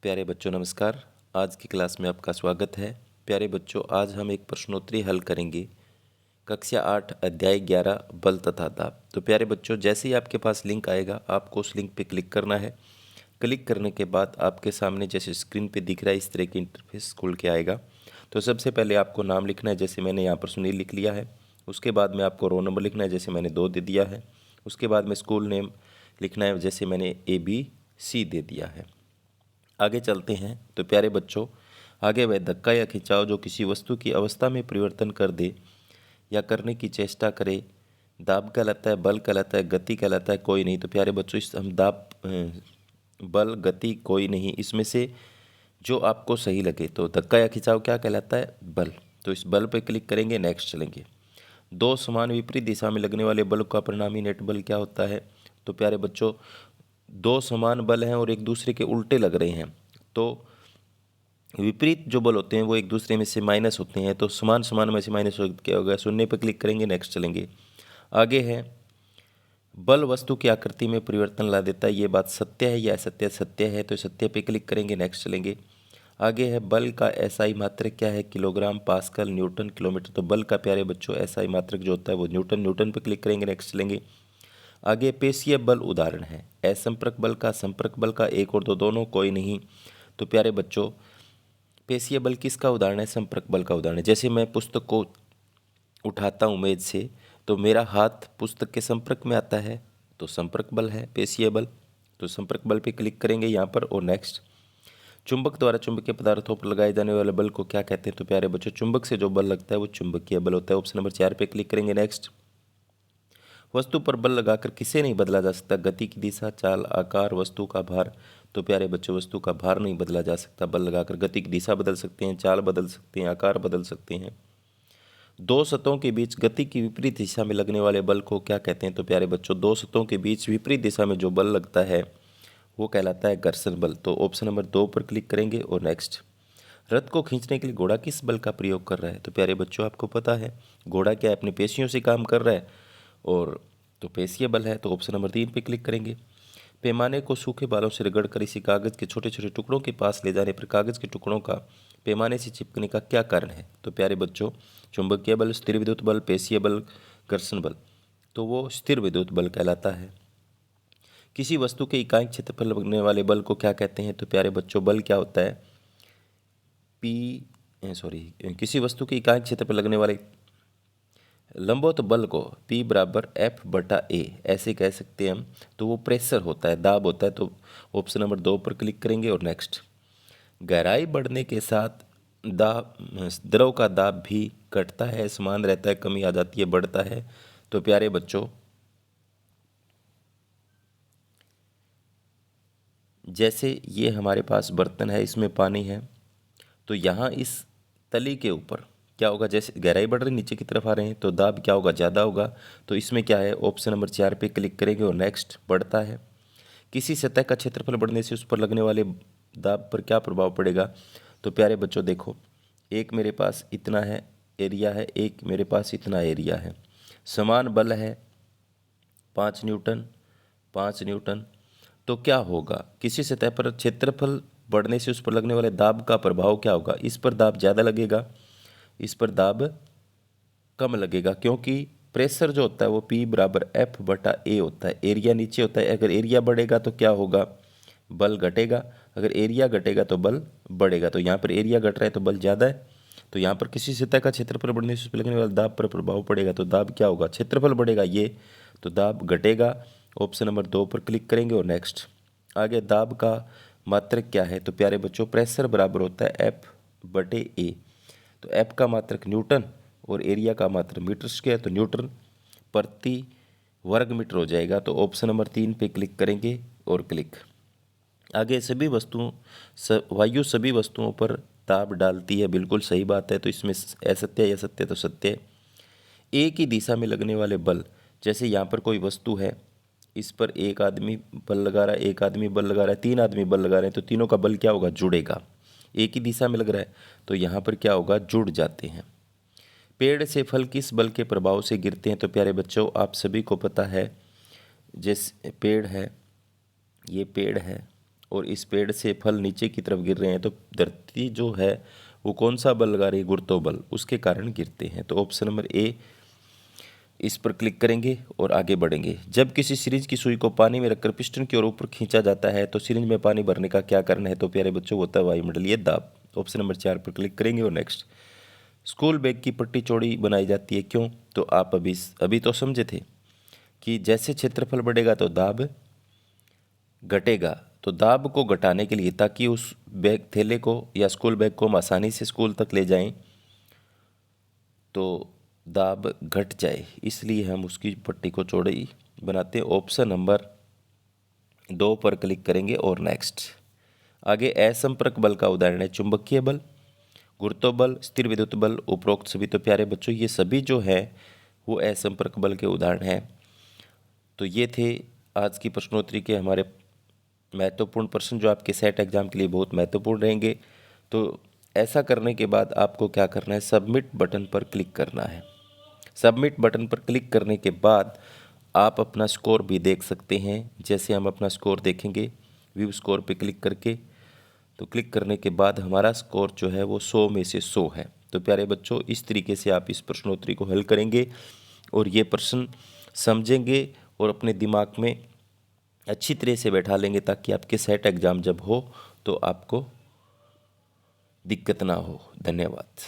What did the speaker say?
प्यारे बच्चों नमस्कार। आज की क्लास में आपका स्वागत है। प्यारे बच्चों, आज हम एक प्रश्नोत्तरी हल करेंगे। कक्षा 8 अध्याय 11 बल तथा दाब। तो प्यारे बच्चों, जैसे ही आपके पास लिंक आएगा आपको उस लिंक पे क्लिक करना है। क्लिक करने के बाद आपके सामने जैसे स्क्रीन पे दिख रहा है इस तरह की इंटरफेस खुल के आएगा। तो सबसे पहले आपको नाम लिखना है, जैसे मैंने यहाँ पर सुनील लिख लिया है। उसके बाद में आपको रोल नंबर लिखना है, जैसे मैंने 2 दे दिया है। उसके बाद में स्कूल नेम लिखना है, जैसे मैंने ABC दे दिया है। आगे चलते हैं। तो प्यारे बच्चों, आगे वह धक्का या खिंचाव जो किसी वस्तु की अवस्था में परिवर्तन कर दे या करने की चेष्टा करे, दाब कहलाता है, बल कहलाता है, गति कहलाता है, कोई नहीं। तो प्यारे बच्चों, इस हम दाब, बल, गति, कोई नहीं, इसमें से जो आपको सही लगे। तो धक्का या खिंचाव क्या कहलाता है? बल। तो इस बल पर क्लिक करेंगे, नेक्स्ट चलेंगे। दो समान विपरीत दिशा में लगने वाले बल का परिणामी नेट बल क्या होता है? तो प्यारे बच्चों, दो समान बल हैं और एक दूसरे के उल्टे लग रहे हैं, तो विपरीत जो बल होते हैं वो एक दूसरे में से माइनस होते हैं। तो समान समान में से माइनस हो क्या होगा? शून्य पर क्लिक करेंगे, नेक्स्ट चलेंगे। आगे है बल वस्तु की आकृति में परिवर्तन ला देता है, ये बात सत्य है या असत्य? सत्य है, तो सत्य पे क्लिक करेंगे, नेक्स्ट चलेंगे। आगे है बल का एसआई मात्रक क्या है? Kilogram, pascal, Newton, kilometre. तो बल का प्यारे बच्चों एसआई मात्रक जो होता है वो न्यूटन। न्यूटन पे क्लिक करेंगे, नेक्स्ट चलेंगे। आगे पेशीय बल उदाहरण है। असंपर्क बल का, संपर्क बल का, एक और दो, दोनों, कोई नहीं। तो प्यारे बच्चों, पेशीय बल किसका उदाहरण है? संपर्क बल का उदाहरण है। जैसे मैं पुस्तक को उठाता हूँ मेज से, तो मेरा हाथ पुस्तक के संपर्क में आता है, तो संपर्क बल है पेशीय बल। तो संपर्क बल पे क्लिक करेंगे यहाँ पर, और नेक्स्ट। चुंबक द्वारा चुंबकीय पदार्थों पर लगाए जाने वाले बल को क्या कहते हैं? तो प्यारे बच्चों, चुंबक से जो बल लगता है वो चुंबकीय बल होता है। ऑप्शन नंबर 4 पे क्लिक करेंगे, नेक्स्ट। वस्तु पर बल लगाकर किसे नहीं बदला जा सकता? गति की दिशा, चाल, आकार, वस्तु का भार। तो प्यारे बच्चों, वस्तु का भार नहीं बदला जा सकता बल लगाकर। गति की दिशा बदल सकते हैं, चाल बदल सकते हैं, आकार बदल सकते हैं। दो सतहों के बीच गति की विपरीत दिशा में लगने वाले बल को क्या कहते हैं? तो प्यारे बच्चों, दो सतहों के बीच विपरीत दिशा में जो बल लगता है वो कहलाता है घर्षण बल। तो ऑप्शन नंबर 2 पर क्लिक करेंगे, और नेक्स्ट। रथ को खींचने के लिए घोड़ा किस बल का प्रयोग कर रहा है? तो प्यारे बच्चों, आपको पता है घोड़ा क्या है? अपनी पेशियों से काम कर रहा है, और तो पेशीय बल है। तो ऑप्शन नंबर 3 पे क्लिक करेंगे। पैमाने को सूखे बालों से रगड़कर इसी कागज के छोटे छोटे टुकड़ों के पास ले जाने पर कागज के टुकड़ों का पैमाने से चिपकने का क्या कारण है? तो प्यारे बच्चों, चुंबकीय बल, स्थिर विद्युत बल, पेशीय बल, घर्षण बल। तो वो स्थिर विद्युत बल कहलाता है। किसी वस्तु के इकाई क्षेत्र पर लगने वाले बल को क्या कहते हैं? तो प्यारे बच्चों, बल क्या होता है? किसी वस्तु के इकाई क्षेत्र पर लगने वाले लंबवत बल को P बराबर F/A ऐसे कह सकते हैं हम। तो वो प्रेशर होता है, दाब होता है। तो ऑप्शन नंबर 2 पर क्लिक करेंगे, और नेक्स्ट। गहराई बढ़ने के साथ दाब, द्रव का दाब भी घटता है, समान रहता है, कमी आ जाती है, बढ़ता है। तो प्यारे बच्चों, जैसे ये हमारे पास बर्तन है, इसमें पानी है, तो यहाँ इस तली के ऊपर क्या होगा? जैसे गहराई बढ़ रही, नीचे की तरफ आ रहे हैं, तो दाब क्या होगा? ज़्यादा होगा। तो इसमें क्या है? ऑप्शन नंबर 4 पे क्लिक करेंगे, और नेक्स्ट। बढ़ता है। किसी सतह का क्षेत्रफल बढ़ने से उस पर लगने वाले दाब पर क्या प्रभाव पड़ेगा? तो प्यारे बच्चों देखो, एक मेरे पास इतना है एरिया है, एक मेरे पास इतना एरिया है, समान बल है 5 न्यूटन, 5 न्यूटन। तो क्या होगा? किसी सतह पर क्षेत्रफल बढ़ने से उस पर लगने वाले दाब का प्रभाव क्या होगा? इस पर दाब ज़्यादा लगेगा, इस पर दाब कम लगेगा, क्योंकि प्रेशर जो होता है वो P बराबर F/A होता है। एरिया नीचे होता है। अगर एरिया बढ़ेगा तो क्या होगा? बल घटेगा। अगर एरिया घटेगा तो बल बढ़ेगा। तो यहाँ पर एरिया घट रहा है तो बल ज़्यादा है। तो यहाँ पर किसी सतह का क्षेत्रफल बढ़ने से उस पर लगने वाले दाब पर प्रभाव पड़ेगा, तो दाब क्या होगा? क्षेत्रफल बढ़ेगा ये, तो दाब घटेगा। ऑप्शन नंबर 2 पर क्लिक करेंगे, और नेक्स्ट। आगे दाब का मात्रक क्या है? तो प्यारे बच्चों, प्रेशर बराबर होता है F/A। तो F का मात्रक न्यूटन और एरिया का मात्रक मीटर स्क्वायर, तो न्यूटन प्रति वर्ग मीटर हो जाएगा। तो ऑप्शन नंबर 3 पे क्लिक करेंगे, और क्लिक। आगे सभी वस्तुओं वायु सभी वस्तुओं पर दाब डालती है, बिल्कुल सही बात है। तो इसमें असत्य या सत्य? तो सत्य। एक ही दिशा में लगने वाले बल, जैसे यहाँ पर कोई वस्तु है, इस पर एक आदमी बल लगा रहा है, एक आदमी बल लगा रहा है, 3 आदमी बल लगा रहे हैं, तो तीनों का बल क्या होगा? जुड़ेगा। एक ही दिशा में लग रहा है तो यहाँ पर क्या होगा? जुड़ जाते हैं। पेड़ से फल किस बल के प्रभाव से गिरते हैं? तो प्यारे बच्चों, आप सभी को पता है, जैसे पेड़ है, ये पेड़ है, और इस पेड़ से फल नीचे की तरफ गिर रहे हैं, तो धरती जो है वो कौन सा बल लगा रही है? गुरुत्व उसके कारण गिरते हैं। तो ऑप्शन नंबर ए, इस पर क्लिक करेंगे और आगे बढ़ेंगे। जब किसी सिरिंज की सुई को पानी में रखकर पिस्टन की ओर ऊपर खींचा जाता है तो सिरिंज में पानी भरने का क्या कारण है? तो प्यारे बच्चों, होता है वायुमंडलीय दाब। ऑप्शन नंबर 4 पर क्लिक करेंगे और नेक्स्ट। स्कूल बैग की पट्टी चौड़ी बनाई जाती है, क्यों? तो आप अभी तो समझे थे कि जैसे क्षेत्रफल बढ़ेगा तो दाब घटेगा। तो दाब को घटाने के लिए, ताकि उस बैग थैले को या स्कूल बैग को हम आसानी से स्कूल तक ले जाएं, तो दाब घट जाए, इसलिए हम उसकी पट्टी को चौड़ी बनाते हैं। ऑप्शन नंबर 2 पर क्लिक करेंगे और नेक्स्ट। आगे असंपर्क बल का उदाहरण है चुंबकीय बल, गुरुत्व बल, स्थिर विद्युत बल, उपरोक्त सभी। तो प्यारे बच्चों, ये सभी जो है वो असंपर्क बल के उदाहरण हैं। तो ये थे आज की प्रश्नोत्तरी के हमारे महत्वपूर्ण प्रश्न, जो आपके सेट एग्जाम के लिए बहुत महत्वपूर्ण रहेंगे। तो ऐसा करने के बाद आपको क्या करना है? सबमिट बटन पर क्लिक करना है। सबमिट बटन पर क्लिक करने के बाद आप अपना स्कोर भी देख सकते हैं। जैसे हम अपना स्कोर देखेंगे व्यू स्कोर पे क्लिक करके, तो क्लिक करने के बाद हमारा स्कोर जो है वो 100 में से 100 है। तो प्यारे बच्चों, इस तरीके से आप इस प्रश्नोत्तरी को हल करेंगे और ये प्रश्न समझेंगे और अपने दिमाग में अच्छी तरह से बैठा लेंगे, ताकि आपके सेट एग्ज़ाम जब हो तो आपको दिक्कत ना हो। धन्यवाद।